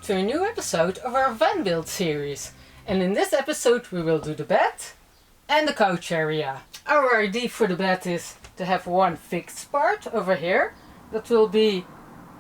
to a new episode of our van build series. And in this episode we will do the bed and the couch area. Our idea for the bed is to have one fixed part over here that will be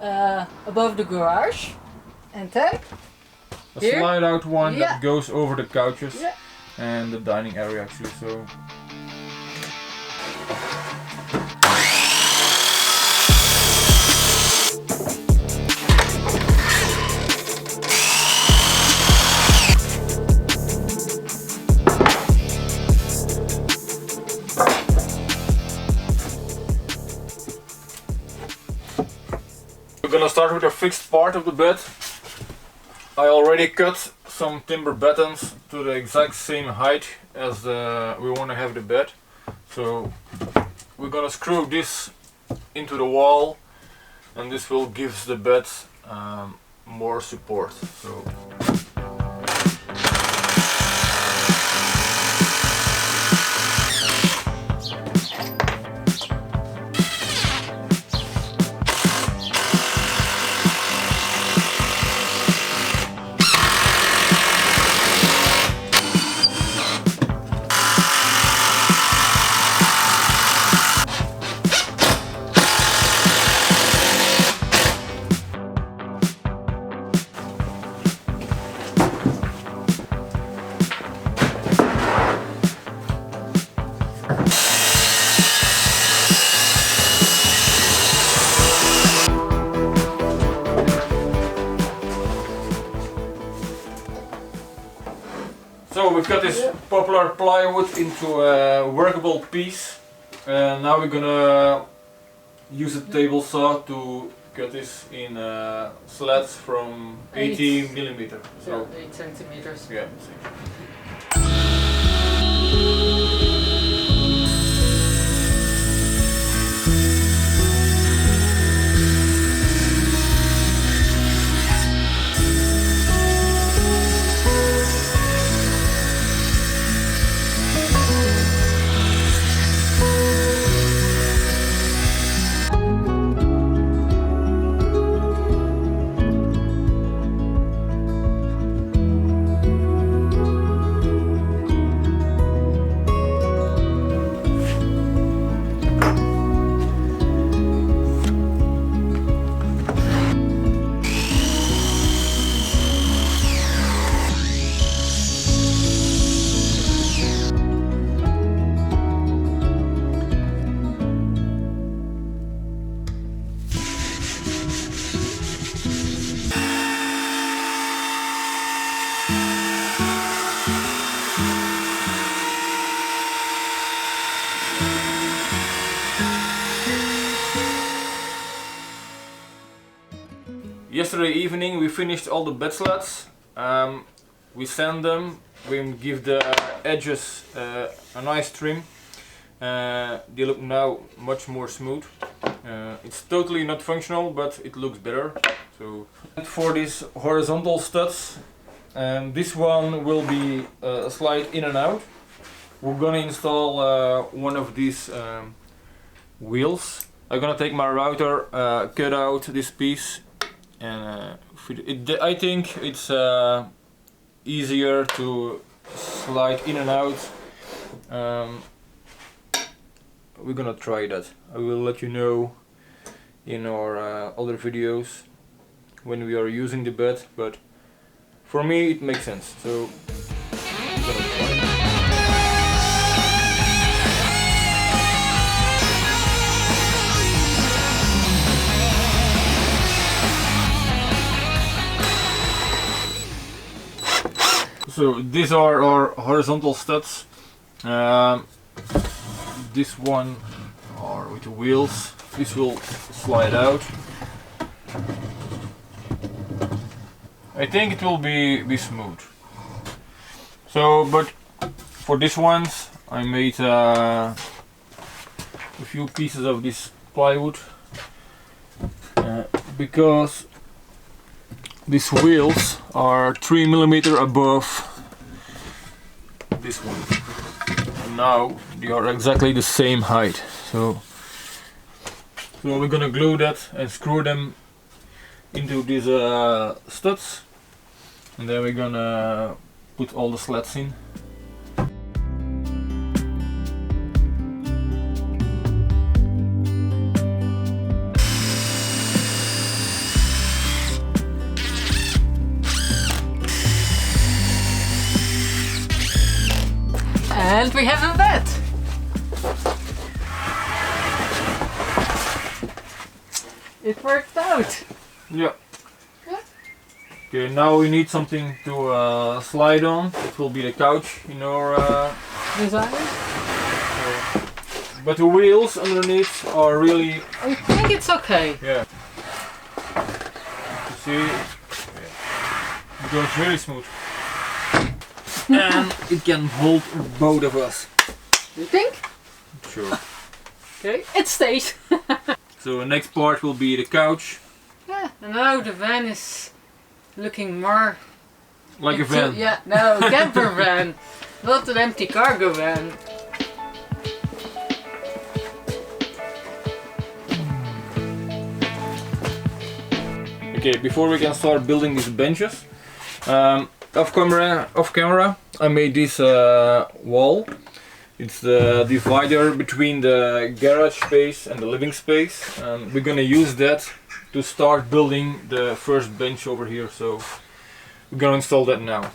above the garage, and then a here, slide out one that goes over the couches and the dining area actually. So we're gonna start with a fixed part of the bed. I already cut some timber battens to the exact same height as we want to have the bed. So we're gonna screw this into the wall, and this will give the bed more support. So we've got this poplar plywood into a workable piece, and now we're gonna use a table saw to cut this in slats from 80 millimeter. So 8 centimeters. Yeah. Yesterday evening we finished all the bed slats. We sand them, we give the edges a nice trim. They look now much more smooth. It's totally not functional, but it looks better. So for these horizontal studs, this one will be a slide in and out. We're gonna install one of these wheels. I'm gonna take my router, cut out this piece, and I think it's easier to slide in and out. We're gonna try that. I will let you know in our other videos when we are using the bed, but for me it makes sense, so I'm gonna try it. So these are our horizontal studs. This one are with the wheels. This will slide out. I think it will be smooth. So, but for these ones I made a few pieces of this plywood because these wheels are 3 millimeter above this one, and now they are exactly the same height. So we're gonna glue that and screw them into these studs, And then we're gonna put all the slats in. And we have a bed. It worked out. Yeah. Yeah. Okay, now we need something to slide on. It will be the couch in our Design. but the wheels underneath are really, I think it's okay. yeah. You see, it goes really smooth. And it can hold both of us. You think? Sure. Okay, it stays. So the next part will be the couch. Yeah, and now the van is looking more Like a van. Yeah, no, camper van, not an empty cargo van. Okay, before we can start building these benches, off camera, I made this wall. It's the divider between the garage space and the living space. We're gonna use that to start building the first bench over here. So we're gonna install that now.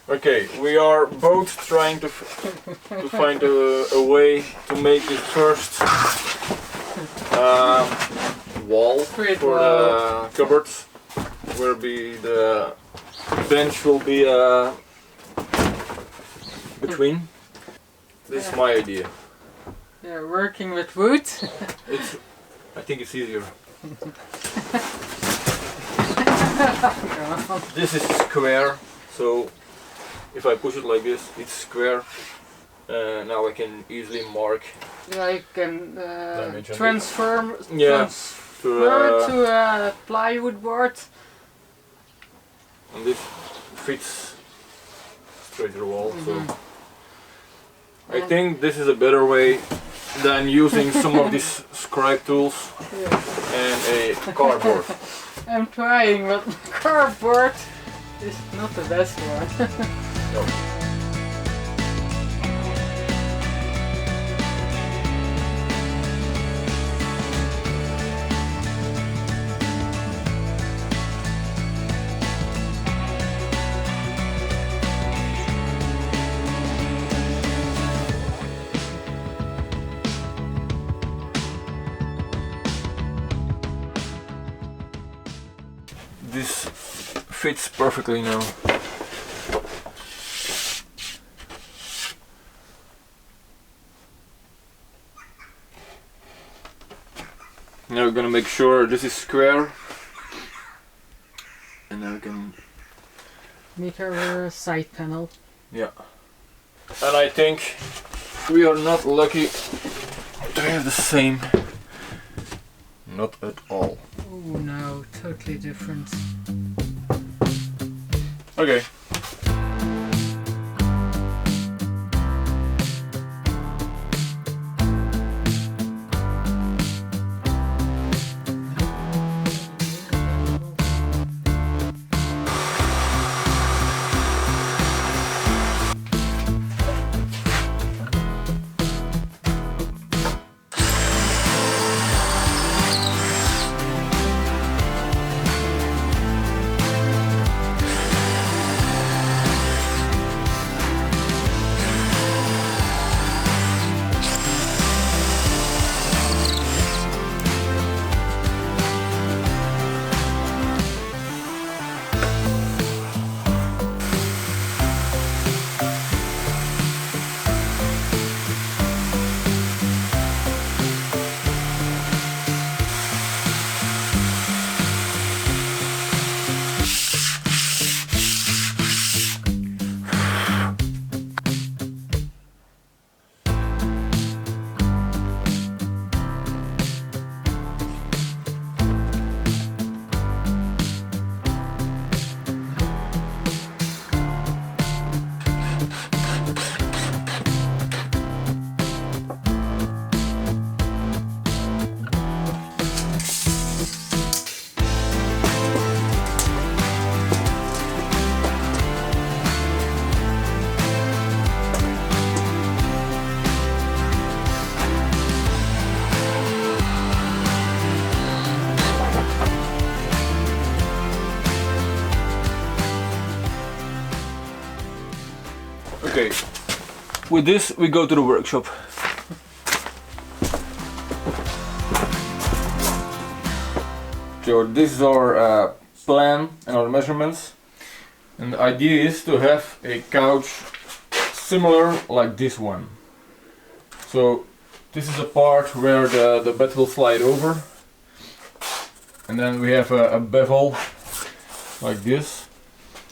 Okay, we are both trying to find a way to make this first wall for the cupboards, where the bench will be between. This is my idea. Yeah, working with wood. I think it's easier. This is square, so if I push it like this, it's square. Now I can easily mark. Yeah, I can transfer to a plywood board. And this fits straight to the wall. So I think this is a better way than using some of these scribe tools and a cardboard. I'm trying, but cardboard is not the best one. No. This fits perfectly now. Now we're gonna make sure this is square, and now we can meet our side panel. Yeah. And I think we are not lucky to have the same. Not at all. Oh no, totally different. Okay. Okay, with this we go to the workshop. So this is our plan and our measurements, and the idea is to have a couch similar like this one. So this is the part where the bed will slide over, and then we have a bevel like this.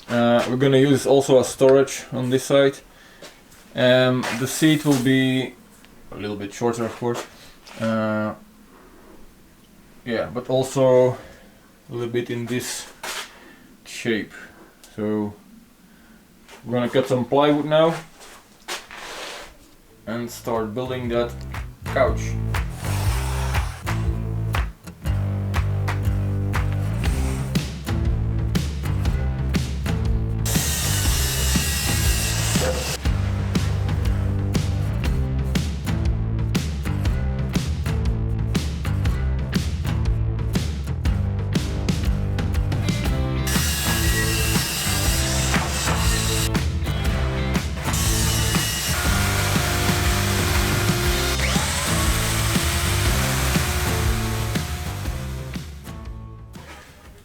We're gonna use also a storage on this side. The seat will be a little bit shorter, of course. Yeah, but also a little bit in this shape. So we're gonna cut some plywood now and start building that couch.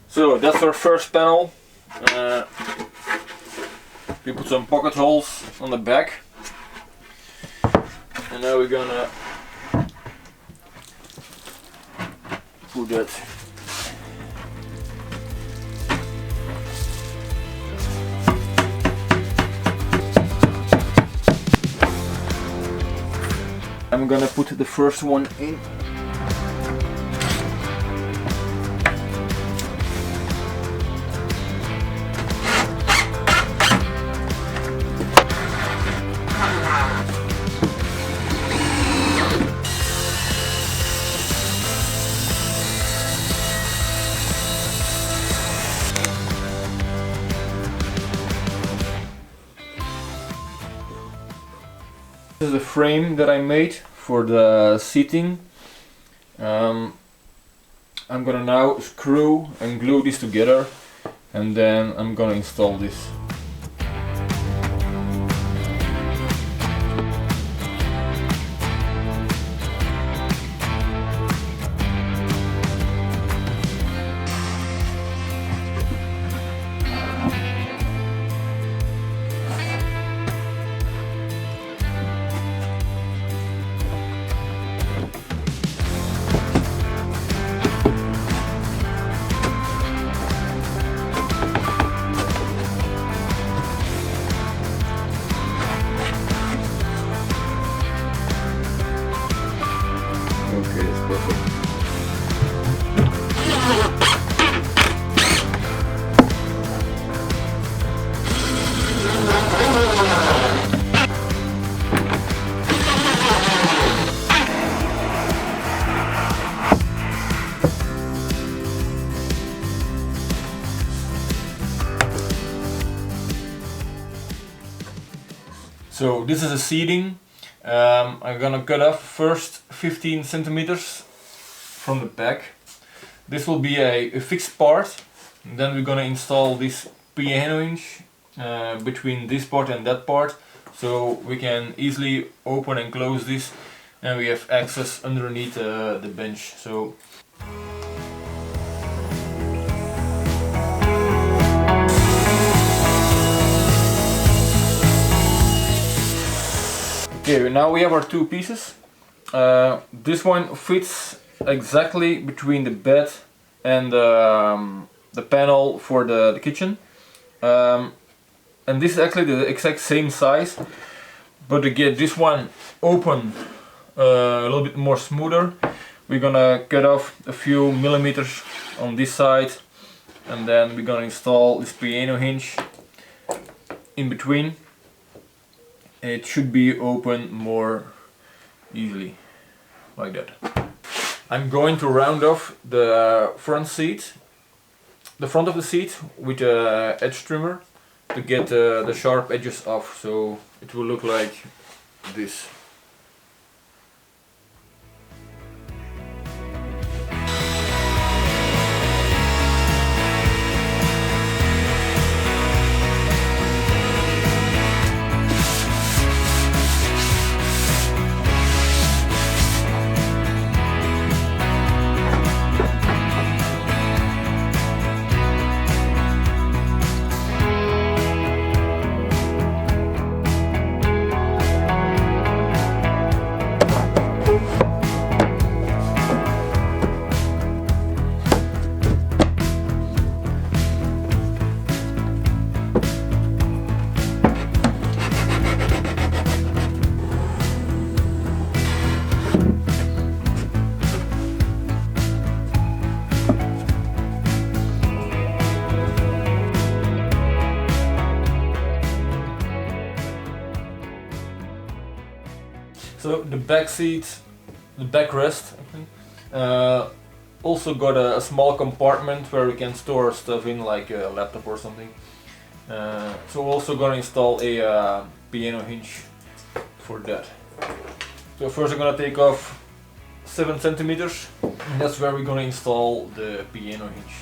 So that's our first panel. We put some pocket holes on the back, and now we're gonna put that I'm gonna put the first one in. This is the frame that I made for the seating. I'm gonna now screw and glue this together, and then I'm gonna install this. Okay, that's perfect. So this is a seating. I'm gonna cut off first 15 centimeters from the back. This will be a fixed part, and then we're gonna install this piano hinge between this part and that part, so we can easily open and close this, and we have access underneath the bench. So okay, now we have our two pieces. This one fits exactly between the bed and the panel for the kitchen. And this is actually the exact same size, but to get this one open a little bit more smoother, we're gonna cut off a few millimeters on this side, and then we're gonna install this piano hinge in between. It should be open more easily, like that. I'm going to round off the front seat, the front of the seat, with a edge trimmer to get the sharp edges off, so it will look like this. So the back seat, the backrest, also got a small compartment where we can store stuff in, like a laptop or something. So we're also gonna install a piano hinge for that. So first I'm gonna take off 7 centimeters, and that's where we're gonna install the piano hinge.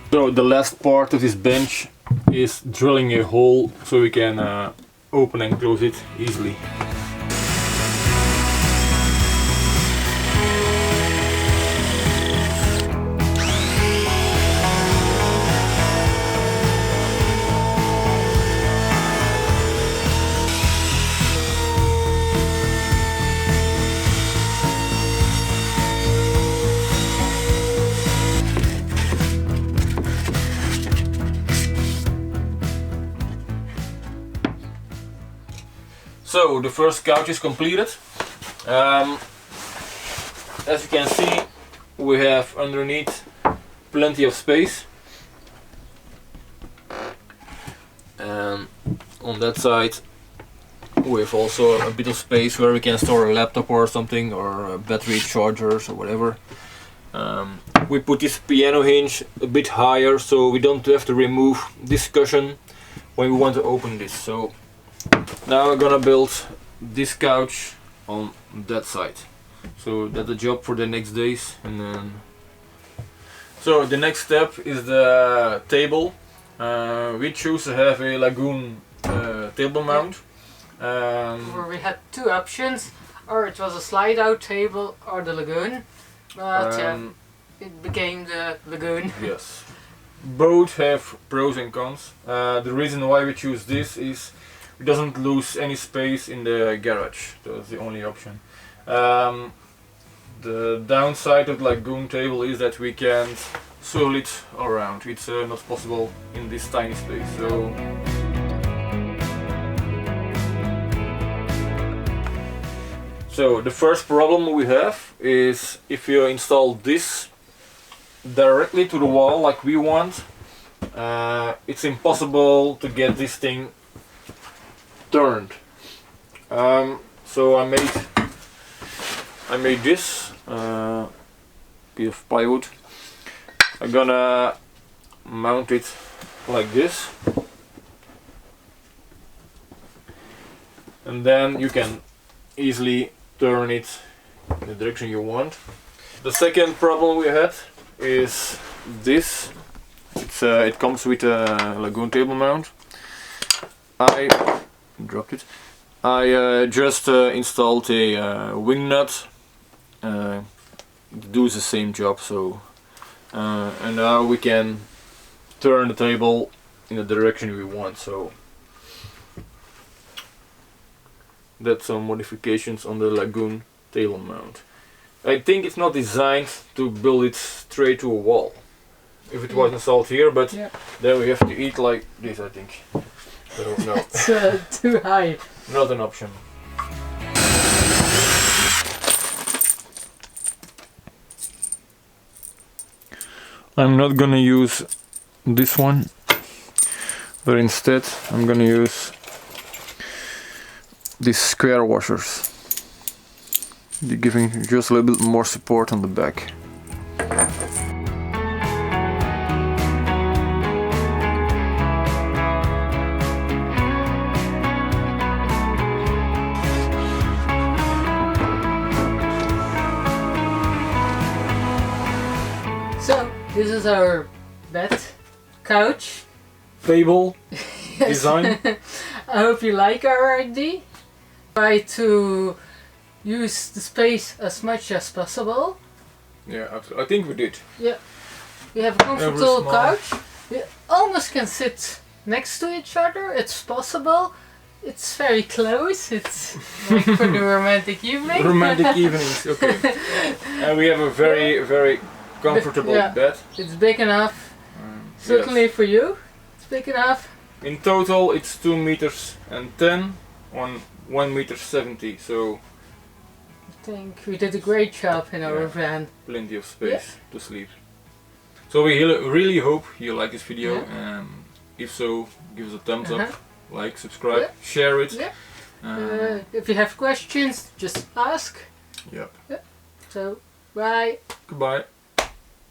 So the last part of this bench is drilling a hole so we can open and close it easily. So the first couch is completed. As you can see, we have underneath plenty of space. And on that side we have also a bit of space where we can store a laptop or something, or battery chargers or whatever. We put this piano hinge a bit higher so we don't have to remove this cushion when we want to open this. So now we're gonna build this couch on that side. So that's a job for the next days. And then so the next step is the table. We choose to have a Lagoon table mount. Where we had two options, or it was a slide out table or the Lagoon, but it became the Lagoon. Yes, both have pros and cons. The reason why we choose this is it doesn't lose any space in the garage. That's the only option. The downside of the Lagoon table is that we can't swirl it around. It's not possible in this tiny space. So the first problem we have is if you install this directly to the wall like we want, it's impossible to get this thing turned. So I made this piece of plywood. I'm gonna mount it like this, and then you can easily turn it in the direction you want. The second problem we had is this. It comes with a Lagoon table mount. I dropped it. I just installed a wing nut. It does the same job. So and now we can turn the table in the direction we want. So that's some modifications on the Lagoon table mount. I think it's not designed to build it straight to a wall. If it was installed here, but then we have to eat like this, I think. So no, It's too high. not an option. I'm not gonna use this one, but instead I'm gonna use these square washers. They're giving just a little bit more support on the back. This is our bed couch. Table design. I hope you like our idea. Try to use the space as much as possible. Yeah, absolutely. I think we did. Yeah. We have a comfortable small. couch. We almost can sit next to each other. It's possible. It's very close. It's like for the romantic evening. Romantic evenings, okay. And we have a very comfortable Yeah. bed. It's big enough. Certainly Yes. for you. It's big enough. In total it's 2 meters and 10 on 1 meter 70, so I think we did a great job in our Yeah. van. plenty of space to sleep. So we really hope you like this video. Yeah. If so, give us a thumbs Uh-huh. up, like, subscribe, Yeah. share it. Yeah. If you have questions, just ask. Yep. So, bye. Goodbye.